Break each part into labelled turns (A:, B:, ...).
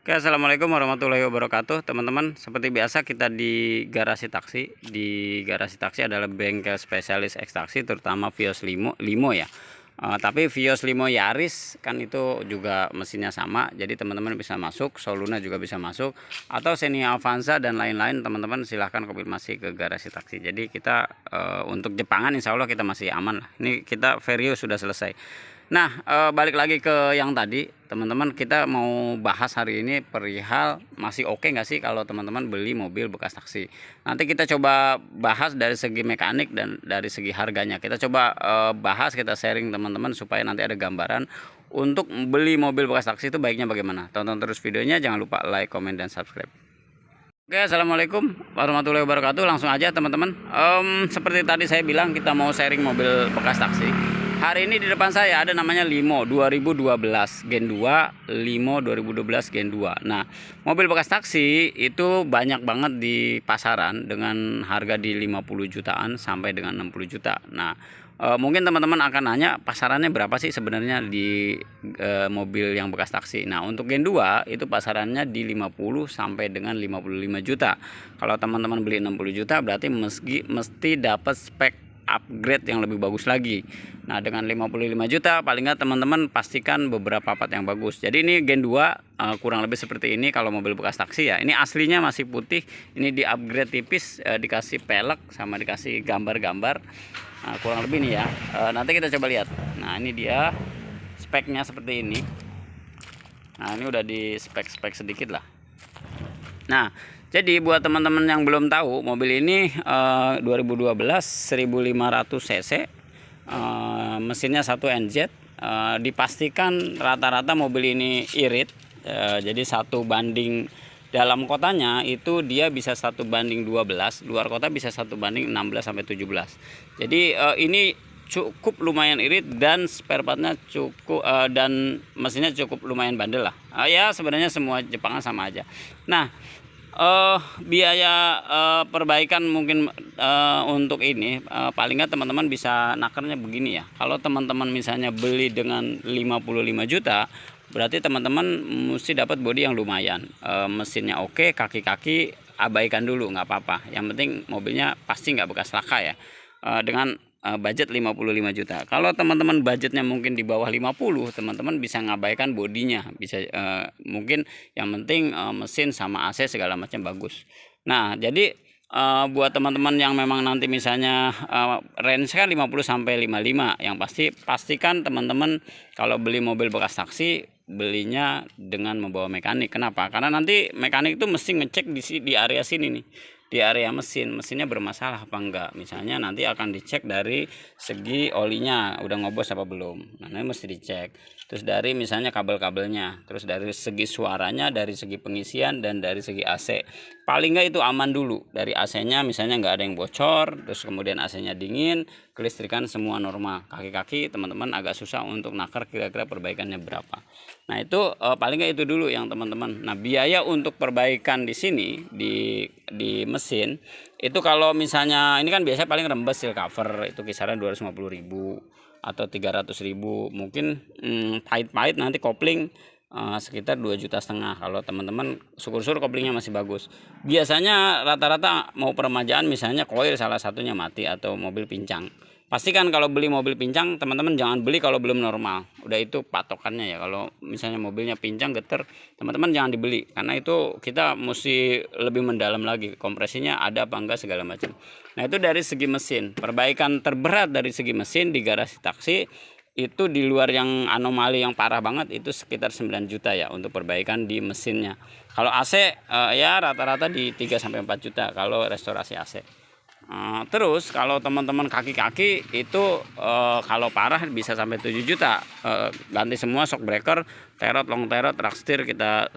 A: Oke, assalamualaikum warahmatullahi wabarakatuh, teman-teman. Seperti biasa kita di garasi taksi. Di garasi taksi adalah bengkel spesialis ekstraksi, terutama Vios Limo ya. Tapi Vios Limo Yaris kan itu juga mesinnya sama, jadi teman-teman bisa masuk. Soluna juga bisa masuk, atau Xenia Avanza dan lain-lain. Teman-teman silahkan konfirmasi ke garasi taksi. Jadi kita untuk Jepangan insya Allah kita masih aman lah. Ini kita Vario sudah selesai. Nah, balik lagi ke yang tadi, teman-teman, kita mau bahas hari ini perihal masih oke nggak sih kalau teman-teman beli mobil bekas taksi. Nanti kita coba bahas dari segi mekanik dan dari segi harganya. Kita coba bahas, kita sharing teman-teman supaya nanti ada gambaran untuk beli mobil bekas taksi itu baiknya bagaimana. Tonton terus videonya, jangan lupa like, komen, dan subscribe. Oke, assalamualaikum warahmatullahi wabarakatuh. Langsung aja teman-teman. Seperti tadi saya bilang kita mau sharing mobil bekas taksi. Hari ini di depan saya ada namanya Limo 2012 Gen 2, Limo 2012 Gen 2. Nah, mobil bekas taksi itu banyak banget di pasaran dengan harga di 50 jutaan sampai dengan 60 juta. Nah, mungkin teman-teman akan nanya pasarannya berapa sih sebenarnya di mobil yang bekas taksi. Nah, untuk Gen 2 itu pasarannya di 50 sampai dengan 55 juta. Kalau teman-teman beli 60 juta berarti mesti dapat spek upgrade yang lebih bagus lagi. Nah, dengan 55 juta paling nggak teman-teman pastikan beberapa part yang bagus. Jadi ini Gen 2 kurang lebih seperti ini kalau mobil bekas taksi ya. Ini aslinya masih putih, ini di upgrade tipis, dikasih pelek sama dikasih gambar-gambar. Nah, kurang lebih nih ya. Nanti kita coba lihat. Nah, ini dia speknya seperti ini. Nah, ini udah di spek-spek sedikit lah. Nah, jadi buat teman-teman yang belum tahu, mobil ini 2012 1500 cc, mesinnya 1 NZ. Dipastikan rata-rata mobil ini irit, jadi 1 banding dalam kotanya itu dia bisa 1 banding 12, luar kota bisa 1 banding 16 sampai 17. Jadi ini cukup lumayan irit dan spare partnya cukup dan mesinnya cukup lumayan bandel lah. Ya sebenarnya semua Jepangan sama aja. Nah, biaya perbaikan mungkin untuk ini paling nggak teman-teman bisa nakernya begini ya. Kalau teman-teman misalnya beli dengan 55 juta berarti teman-teman mesti dapat bodi yang lumayan, mesinnya oke, kaki-kaki abaikan dulu nggak apa-apa, yang penting mobilnya pasti nggak bekas laka ya. Dengan budget 55 juta. Kalau teman-teman budgetnya mungkin di bawah 50, teman-teman bisa ngabaikan bodinya, bisa mungkin yang penting mesin sama AC segala macam bagus. Nah, jadi buat teman-teman yang memang nanti misalnya range kan 50 sampai 55, yang pastikan teman-teman kalau beli mobil bekas taksi belinya dengan membawa mekanik. Kenapa? Karena nanti mekanik itu mesti ngecek di area sini nih, di area mesinnya bermasalah apa enggak. Misalnya nanti akan dicek dari segi olinya udah ngobos apa belum. Nah, ini mesti dicek. Terus dari misalnya kabel-kabelnya, terus dari segi suaranya, dari segi pengisian, dan dari segi AC. Paling enggak itu aman dulu. Dari AC-nya misalnya nggak ada yang bocor, terus kemudian AC-nya dingin, kelistrikan semua normal. Kaki-kaki teman-teman agak susah untuk naker kira-kira perbaikannya berapa. Nah, itu paling nggak itu dulu yang teman-teman. Nah, biaya untuk perbaikan di sini di mesin itu kalau misalnya ini kan biasanya paling rembes seal cover itu kisaran 250.000 atau 300.000. Mungkin pahit-pahit nanti kopling sekitar 2,5 juta. Kalau teman-teman syukur-syukur koplingnya masih bagus. Biasanya rata-rata mau peremajaan misalnya koil salah satunya mati atau mobil pincang. Pastikan kalau beli mobil pincang teman-teman jangan beli kalau belum normal. Udah itu patokannya ya. Kalau misalnya mobilnya pincang geter, teman-teman jangan dibeli karena itu kita mesti lebih mendalam lagi kompresinya ada apa enggak segala macam. Nah, itu dari segi mesin. Perbaikan terberat dari segi mesin di garasi taksi itu di luar yang anomali yang parah banget itu sekitar 9 juta ya untuk perbaikan di mesinnya. Kalau AC ya rata-rata di 3 sampai 4 juta kalau restorasi AC. Terus kalau teman-teman kaki-kaki itu kalau parah bisa sampai 7 juta. Ganti semua shock breaker, terot, long terot, track steer kita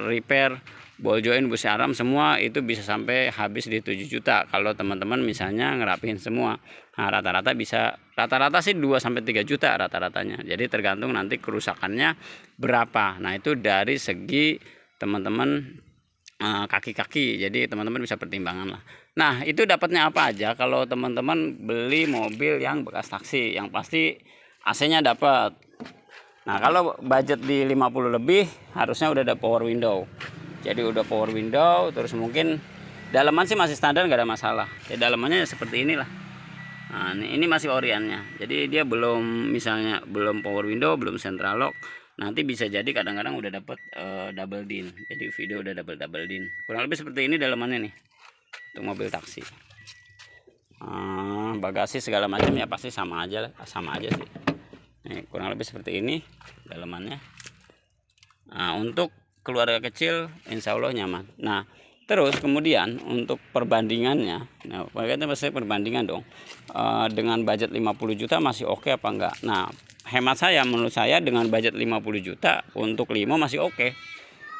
A: repair, ball joint, busi aram semua itu bisa sampai habis di 7 juta kalau teman-teman misalnya ngerapihin semua. Nah, rata-rata sih 2 sampai 3 juta rata-ratanya. Jadi tergantung nanti kerusakannya berapa. Nah, itu dari segi teman-teman kaki-kaki, jadi teman-teman bisa pertimbangan lah. Nah, itu dapatnya apa aja kalau teman-teman beli mobil yang bekas taksi. Yang pasti AC-nya dapat, Nah, kalau budget di 50 lebih harusnya udah ada power window. Jadi udah power window, terus mungkin dalaman sih masih standar, nggak ada masalah. Ya dalamannya seperti inilah. Nah, ini masih oriannya. Jadi dia belum, misalnya belum power window, belum central lock. Nanti bisa jadi kadang-kadang udah dapet double din. Jadi video udah double din. Kurang lebih seperti ini dalamannya nih untuk mobil taksi. Bagasi segala macam ya pasti sama aja sih. Nih, kurang lebih seperti ini dalamannya. Nah, untuk keluarga kecil insya Allah nyaman. Nah, terus kemudian untuk perbandingannya, nah kita pasti perbandingan dong, dengan budget 50 juta masih oke apa enggak. Nah, hemat saya, menurut saya dengan budget 50 juta untuk limo masih oke.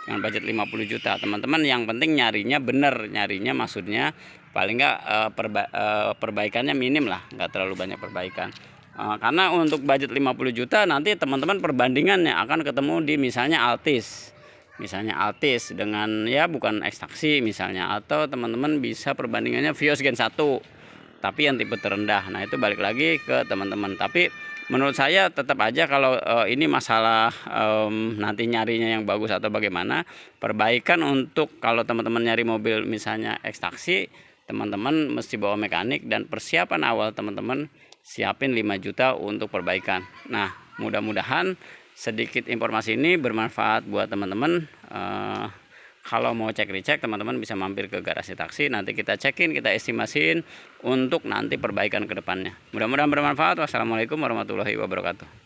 A: Dengan budget 50 juta teman-teman, yang penting nyarinya bener, nyarinya maksudnya paling enggak perbaikannya minim lah, enggak terlalu banyak perbaikan. Karena untuk budget 50 juta nanti teman-teman perbandingannya akan ketemu di misalnya Altis dengan ya bukan X-Taxi misalnya, atau teman-teman bisa perbandingannya Vios Gen 1 tapi yang tipe terendah. Nah, itu balik lagi ke teman-teman, tapi menurut saya tetap aja kalau ini masalah nanti nyarinya yang bagus atau bagaimana, perbaikan untuk kalau teman-teman nyari mobil misalnya X-Taxi, teman-teman mesti bawa mekanik dan persiapan awal teman-teman siapin 5 juta untuk perbaikan. Nah, mudah-mudahan sedikit informasi ini bermanfaat buat teman-teman. Kalau mau cek recek, teman-teman bisa mampir ke garasi taksi, nanti kita cekin, kita estimasiin untuk nanti perbaikan ke depannya. Mudah-mudahan bermanfaat. Wassalamualaikum warahmatullahi wabarakatuh.